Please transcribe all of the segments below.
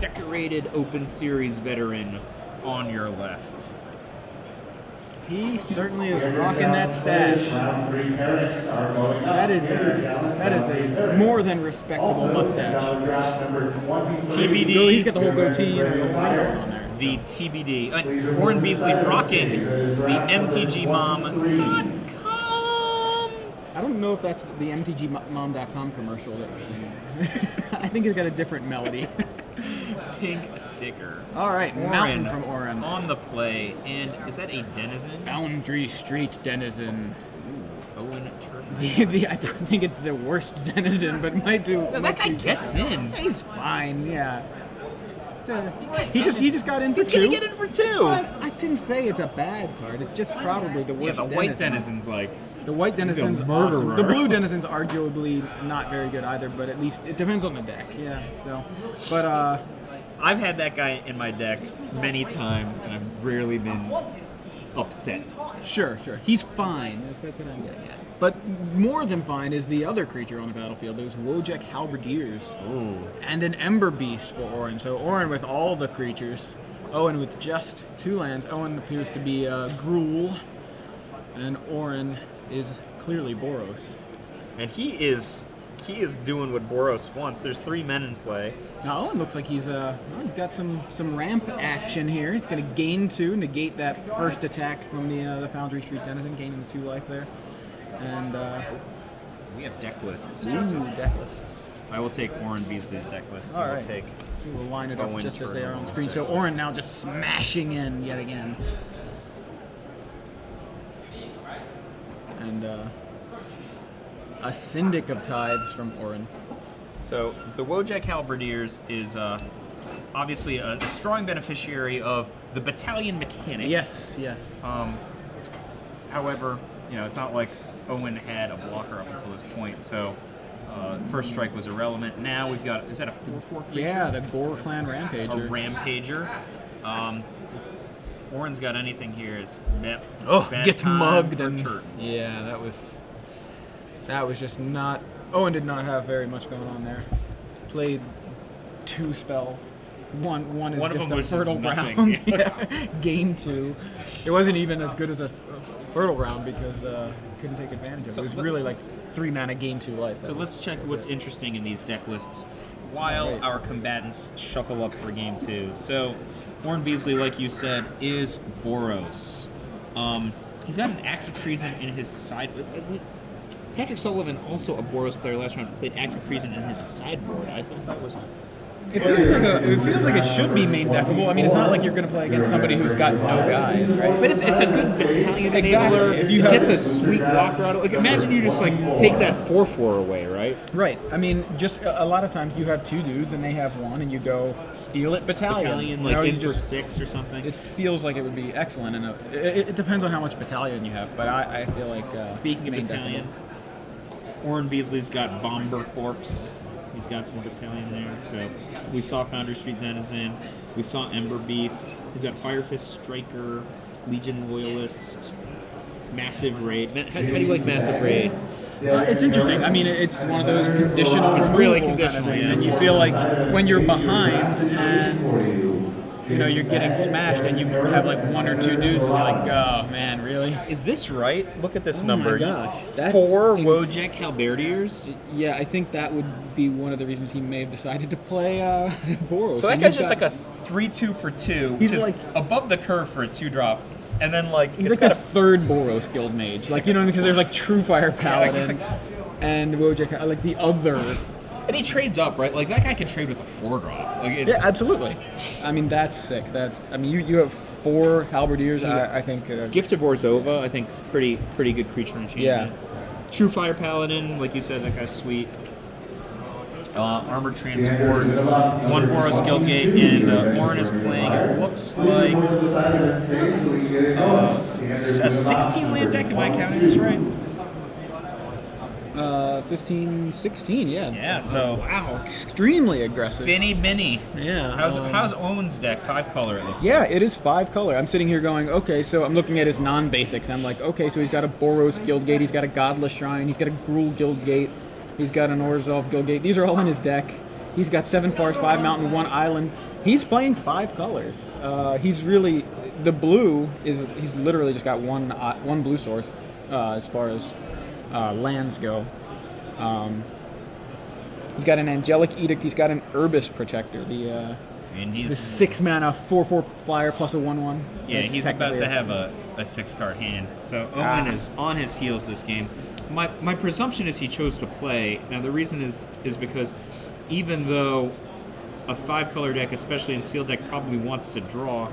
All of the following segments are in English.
decorated Open Series veteran on your left. He certainly is rocking that stash. That is a more than respectable mustache. TBD. He's got the whole goatee and the whole ring going on there. The TBD. Orrin Beasley rocking the MTGmom.com. I don't know if that's the MTGmom.com commercial that was in. I think it's got a different melody. Pink sticker. All right, Mountain from Orrin. On the play, and is that a denizen? Foundry Street denizen. Ooh, Owen Turtenwald. I think it's the worst denizen, but might do. No, that guy gets in. He's fine, yeah. He just got in for He's 2. He's gonna get in for 2. I didn't say it's a bad card. It's just probably the worst. Yeah, the white denizen's like. The white denizen's awesome. The blue denizen's arguably not very good either, but at least it depends on the deck. Yeah. So, but I've had that guy in my deck many times, and I've rarely been upset. Sure. He's fine. That's what I'm getting at. But more than fine is the other creature on the battlefield, those Wojek Halberdiers. Ooh. And an Ember Beast for Orrin. So Orrin with all the creatures, Owen with just 2 lands. Owen appears to be Gruul, and Orrin is clearly Boros. And he is doing what Boros wants. There's 3 men in play. Now Owen looks like he's got some ramp action here. He's going to gain 2, negate that first attack from the Foundry Street Denizen, gaining the 2 life there. And we have deck lists. Ooh, deck lists. I will take Orrin Beasley's deck list. All right. We'll take. We'll line it up Owen just as they are on Turtenwald's screen. So deck Orrin list. now just smashing in yet again. And a Syndic of Tithes from Orrin. So the Wojek Halberdiers is obviously a strong beneficiary of the battalion mechanic. Yes. However, it's not like Owen had a blocker up until this point, so first strike was irrelevant. Now we've got, is that a 4/4 creature? Yeah, the Gore Clan Rampager. A Rampager. Orrin's got anything here is gets mugged and Turton. Yeah, that was just not. Owen did not have very much going on there. Played 2 spells. One is just a fertile ground. Yeah. Gain 2. It wasn't even as good as a fertile ground because couldn't take advantage of it. It was really like 3 mana, gain 2 life. So let's check what's interesting in these deck lists while our combatants shuffle up for game 2. So Orrin Beasley, like you said, is Boros. He's got an Act of Treason in his side. Patrick Sullivan, also a Boros player last round, played Act of Treason in his sideboard. I thought that was. It feels like it should be main deckable. I mean, it's not like you're going to play against somebody who's got no guys, right? But it's a good battalion enabler. If you gets a sweet blocker out of it. Like, imagine you just take that 4/4 away, right? Right. I mean, just a lot of times you have 2 dudes and they have 1, and you go steal it battalion. Like in for 6 or something. It feels like it would be excellent. And it depends on how much battalion you have, but I feel like speaking of battalion, Orrin Beasley's got Bomber Corpse. He's got some battalion there. So we saw Foundry Street Denizen. We saw Ember Beast. He's got Firefist Striker, Legion Loyalist, Massive Raid. How do you like Massive Raid? It's interesting. I mean, it's one of those conditional. It's really conditional, kind of things, and you feel like when you're behind and you're getting smashed, and you have like 1 or 2 dudes, and you're like, oh man, really? Is this right? Look at this number. Oh my gosh, 4 Wojek Halberdiers. Yeah, I think that would be one of the reasons he may have decided to play Boros. So that guy's just like a 3/2 for 2, which is like above the curve for a 2-drop. And then he's like a 3rd Boros Guild Mage, like because there's like True Fire Paladin and Wojek, like the other. And he trades up, right? Like that guy can trade with a 4-drop. Yeah, absolutely. I mean, that's sick. You have 4 Halberdiers. I think. Gift of Orzhova, I think, pretty good creature enchantment. Yeah. True Fire Paladin, like you said, that guy's sweet. Armored Transport, 1 Boros Guildgate, and Orrin is playing, it looks like a 16 land deck, am I counting this right? 15, 16, yeah. Yeah, so. Wow, extremely aggressive. Binny. Yeah. How's Owen's deck? 5 color, it looks like. Yeah, like. it is 5 color. I'm sitting here going, okay, so I'm looking at his non-basics. I'm like, okay, so he's got a Boros Guildgate, he's got a Godless Shrine, he's got a Gruul Guildgate, he's got an Orzhov Guildgate. These are all in his deck. He's got 7 forest, 5 mountain, 1 island. He's playing 5 colors. He's really the blue is he's literally just got one blue source as far as lands go. He's got an Angelic Edict. He's got an Urbis Protector. The 6 mana 4/4 flyer plus a 1/1. Yeah, he's about to have a 6-card hand. So Owen is on his heels this game. My presumption is he chose to play. Now the reason is because even though a 5-color deck, especially in sealed deck, probably wants to draw,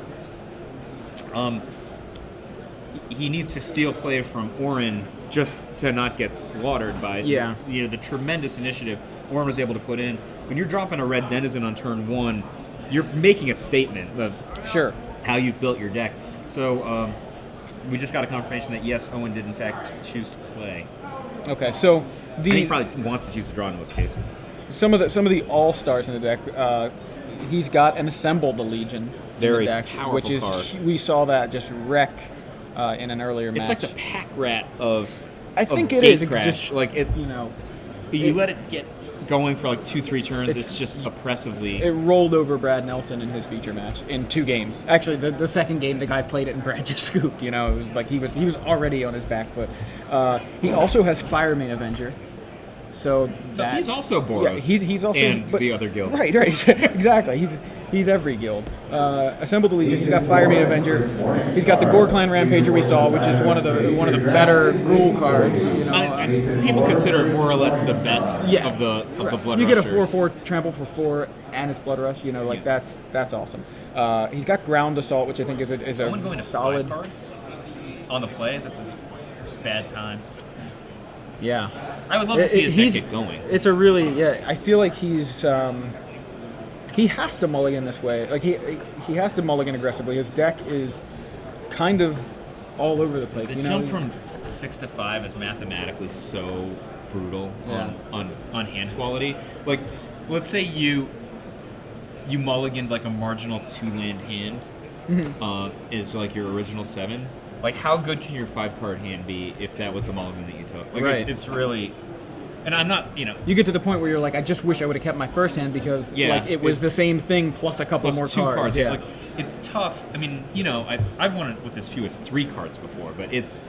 he needs to steal play from Orrin just to not get slaughtered by the tremendous initiative Orrin was able to put in. When you're dropping a red denizen on turn 1, you're making a statement of how you've built your deck. So we just got a confirmation that yes, Owen did in fact choose to play. Okay, so he probably wants to choose to draw in most cases. Some of the all stars in the deck. He's got an Assembled the Legion in the deck, which is card. We saw that just wreck in an earlier match. It's like the pack rat of I think it is. It's just like it. You let it get going for like 2-3 turns. It's just oppressively. It rolled over Brad Nelson in his feature match in 2 games. Actually, the second game the guy played it and Brad just scooped. It was like he was already on his back foot. He also has Firemane Avenger. So he's also Boros. Yeah, he's also and the other guilds. Right, exactly. He's every guild. Assembled the Legion. He's got Firemane Avenger. He's got the Gore Clan Rampager we saw, which is one of the better Gruul cards. People consider it more or less the best of the Blood You Rushers. get a 4/4 trample for 4 and it's Blood Rush. That's awesome. He's got Ground Assault, which I think is a going to solid 5 cards on the play. This is bad times. Yeah, I would love to see his deck get going. It's a really I feel like he has to mulligan this way. Like he has to mulligan aggressively. His deck is kind of all over the place. The jump from 6 to 5 is mathematically so brutal on hand quality. Like, let's say you mulliganed like a marginal 2-land hand is like your original 7. Like, how good can your 5-card hand be if that was the mulligan that you took? Like, it's really... And I'm not, You get to the point where you're like, I just wish I would have kept my first hand because it was the same thing plus a couple more 2 cards. Yeah. Like, it's tough. I mean, I've won it with as few as 3 cards before, but it's...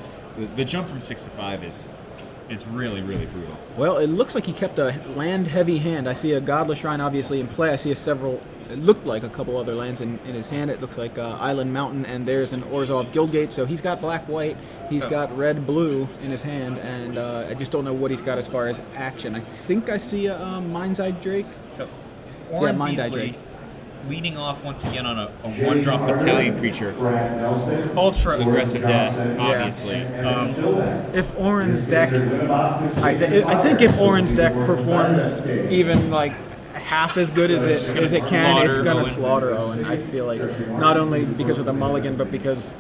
The jump from 6 to 5 it's really, really brutal. Well, it looks like he kept a land-heavy hand. I see a Godless Shrine obviously in play. I see it looked like a couple other lands in his hand. It looks like Island Mountain, and there's an Orzhov Guildgate. So he's got black-white, he's got red-blue in his hand, and I just don't know what he's got as far as action. I think I see a Mind's Eye Drake. So, Orrin Beasley leading off once again on a 1-drop battalion creature. Ultra aggressive deck, obviously. If Orrin's deck, I think if Orrin's deck performs even like half as good as it can, it's gonna slaughter Owen. I feel like not only because of the mulligan, but because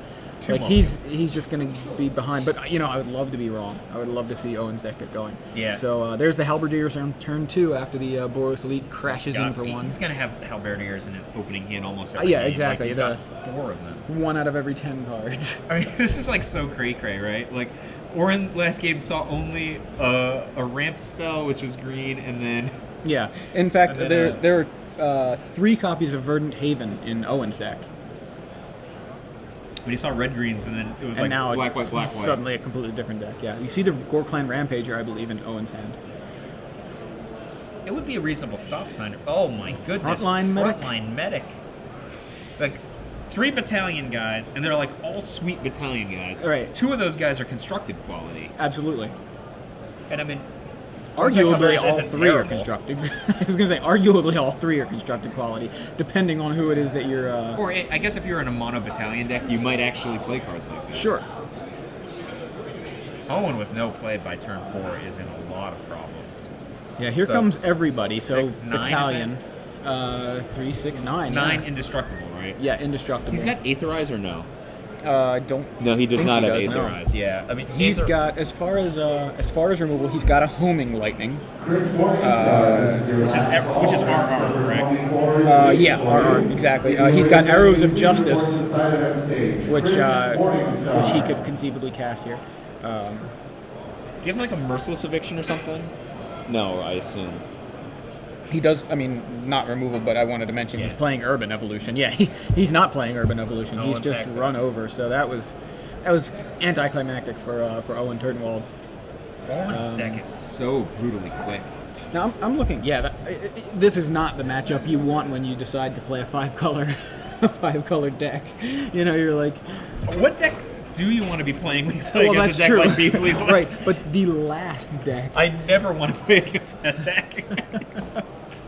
he's just gonna be behind. But I would love to be wrong. I would love to see Owen's deck get going. Yeah. So there's the Halberdiers on turn 2 after the Boros Elite crashes in for 1. He's gonna have Halberdiers in his opening hand almost every game. Like, Exactly. he's got 4 of them. 1 out of every 10 cards. I mean, this is like so cray-cray, right? Like, Orrin last game saw only a ramp spell, which was green, and then... Yeah. In fact, there are 3 copies of Verdant Haven in Owen's deck. When he saw red greens, and then it was and like now black, it's white. Suddenly a completely different deck. Yeah, you see the Gore Clan Rampager, I believe, in Owen's hand. It would be a reasonable stop sign. Oh my goodness! Frontline medic. Like 3 battalion guys, and they're like all sweet battalion guys. All right. 2 of those guys are constructed quality. Absolutely. And I mean, arguably all 3 are constructed. I was going to say, arguably all 3 are constructed quality, depending on who it is that you're... Or I guess if you're in a mono battalion deck, you might actually play cards like that. Sure. Owen with no play by turn 4 is in a lot of problems. Yeah, here comes everybody. So 6, 9, battalion, 3, 6, 9. 9 indestructible, right? Yeah, indestructible. He's got Aetherize or no? Don't. No, he does not have Aetherize. No. Yeah, I mean, he's got as far as removal, he's got a Homing Lightning, which is RR, correct? Yeah, RR, exactly. He's got Arrows of Justice, which he could conceivably cast here. Do you have like a Merciless Eviction or something? No, I assume. He does, I mean, not removal, but I wanted to mention he's playing Urban Evolution. Yeah, he's not playing Urban Evolution. He's just run over. So that was anticlimactic for Owen Turtenwald. Orrin's deck is so brutally quick. Now I'm looking. Yeah, this is not the matchup you want when you decide to play a 5-color deck. You know, you're like, what deck do you want to be playing when you play against a deck true. like Beasley's? Right, but the last deck. I never want to play against that deck.